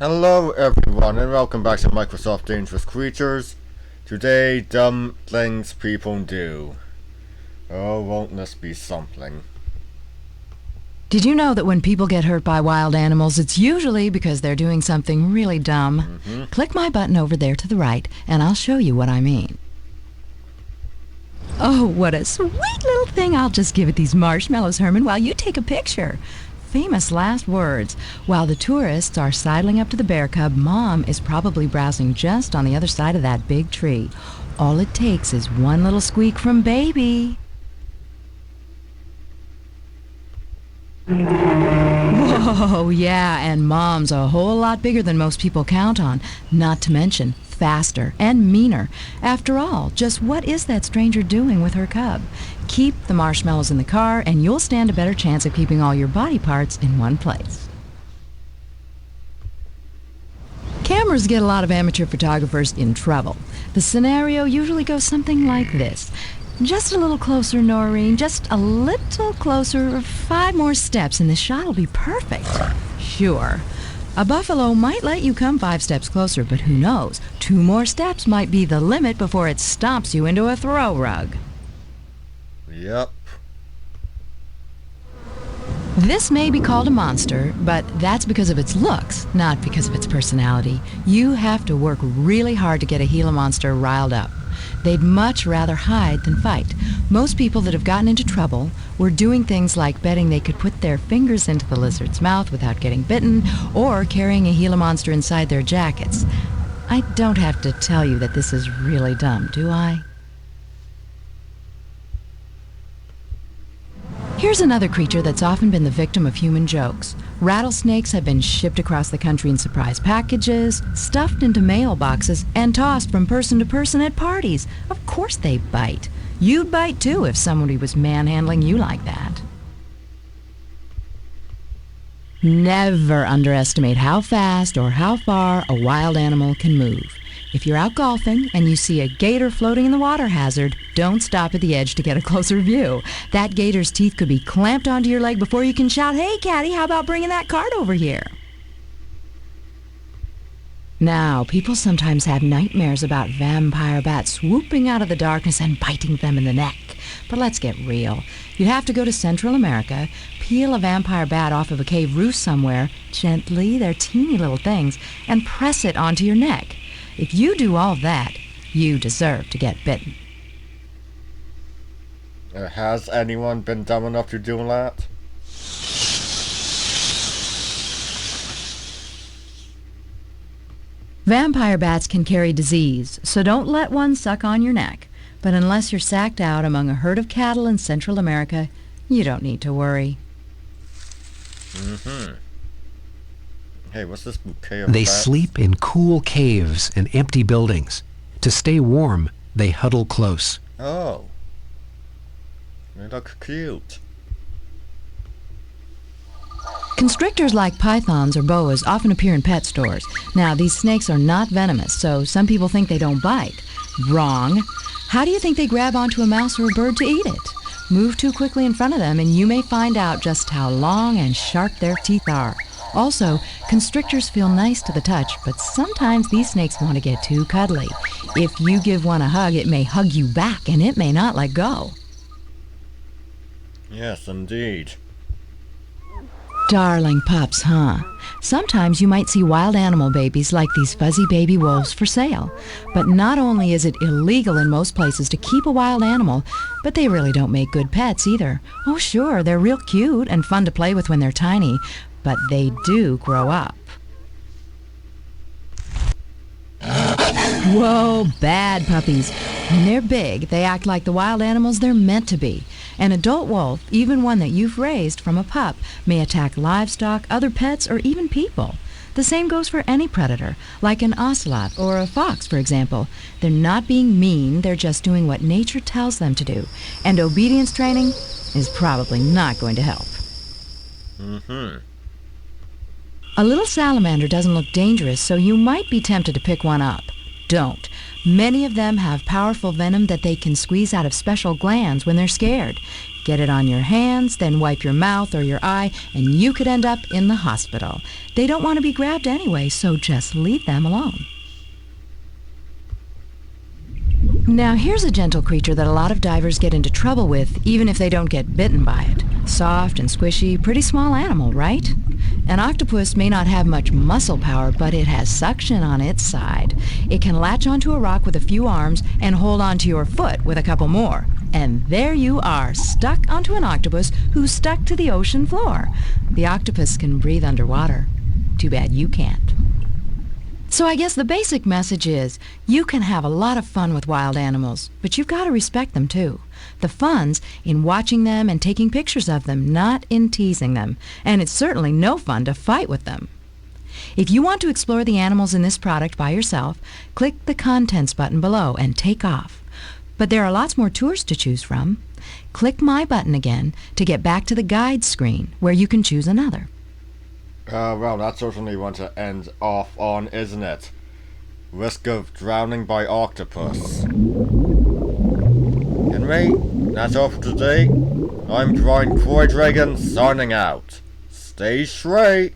Hello everyone and welcome back to Microsoft Dangerous Creatures. Today, dumb things people do. Oh, won't this be something? Did you know that when people get hurt by wild animals, it's usually because they're doing something really dumb? Click my button over there to the right, and I'll show you what I mean. Oh, what a sweet little thing. I'll just give it these marshmallows, Herman, while you take a picture. Famous last words. While the tourists are sidling up to the bear cub, Mom is probably browsing just on the other side of that big tree. All it takes is one little squeak from Baby. Whoa, yeah, and Mom's a whole lot bigger than most people count on, not to mention faster and meaner. After all, just what is that stranger doing with her cub? Keep the marshmallows in the car and you'll stand a better chance of keeping all your body parts in one place. Cameras get a lot of amateur photographers in trouble. The scenario usually goes something like this. Just a little closer, Noreen. Just a little closer. 5 more steps and the shot will be perfect. Sure. A buffalo might let you come 5 steps closer, but who knows? 2 more steps might be the limit before it stomps you into a throw rug. Yep. This may be called a monster, but that's because of its looks, not because of its personality. You have to work really hard to get a Gila monster riled up. They'd much rather hide than fight. Most people that have gotten into trouble were doing things like betting they could put their fingers into the lizard's mouth without getting bitten, or carrying a Gila monster inside their jackets. I don't have to tell you that this is really dumb, do I? Here's another creature that's often been the victim of human jokes. Rattlesnakes have been shipped across the country in surprise packages, stuffed into mailboxes, and tossed from person to person at parties. Of course they bite. You'd bite too if somebody was manhandling you like that. Never underestimate how fast or how far a wild animal can move. If you're out golfing and you see a gator floating in the water hazard, don't stop at the edge to get a closer view. That gator's teeth could be clamped onto your leg before you can shout, "Hey, Caddy, how about bringing that cart over here?" Now, people sometimes have nightmares about vampire bats swooping out of the darkness and biting them in the neck. But let's get real. You have to go to Central America, peel a vampire bat off of a cave roof somewhere, gently, they're teeny little things, and press it onto your neck. If you do all that, you deserve to get bitten. Has anyone been dumb enough to do that? Vampire bats can carry disease, so don't let one suck on your neck. But unless you're sacked out among a herd of cattle in Central America, you don't need to worry. Hey, what's this bouquet of They bats? sleep in cool caves and empty buildings. To stay warm, they huddle close. Oh. They look cute. Constrictors like pythons or boas often appear in pet stores. Now, these snakes are not venomous, so some people think they don't bite. Wrong. How do you think they grab onto a mouse or a bird to eat it? Move too quickly in front of them and you may find out just how long and sharp their teeth are. Also, constrictors feel nice to the touch, but sometimes these snakes want to get too cuddly. If you give one a hug, it may hug you back and it may not let go. Yes, indeed. Darling pups, huh? Sometimes you might see wild animal babies like these fuzzy baby wolves for sale. But not only is it illegal in most places to keep a wild animal, but they really don't make good pets either. Oh sure, they're real cute and fun to play with when they're tiny, but they do grow up. Whoa, bad puppies. When they're big, they act like the wild animals they're meant to be. An adult wolf, even one that you've raised from a pup, may attack livestock, other pets, or even people. The same goes for any predator, like an ocelot or a fox, for example. They're not being mean, they're just doing what nature tells them to do. And obedience training is probably not going to help. A little salamander doesn't look dangerous, so you might be tempted to pick one up. Don't. Many of them have powerful venom that they can squeeze out of special glands when they're scared. Get it on your hands, then wipe your mouth or your eye, and you could end up in the hospital. They don't want to be grabbed anyway, so just leave them alone. Now here's a gentle creature that a lot of divers get into trouble with, even if they don't get bitten by it. Soft and squishy, pretty small animal, right? An octopus may not have much muscle power, but it has suction on its side. It can latch onto a rock with a few arms and hold onto your foot with a couple more. And there you are, stuck onto an octopus who's stuck to the ocean floor. The octopus can breathe underwater. Too bad you can't. So I guess the basic message is, you can have a lot of fun with wild animals, but you've got to respect them too. The fun's in watching them and taking pictures of them, not in teasing them. And it's certainly no fun to fight with them. If you want to explore the animals in this product by yourself, click the Contents button below and take off. But there are lots more tours to choose from. Click My button again to get back to the Guide screen, where you can choose another. Well, that's certainly one to end off on, isn't it? Risk of drowning by octopus. Anyway, that's all for today. I'm Brian Croydregan, signing out. Stay straight.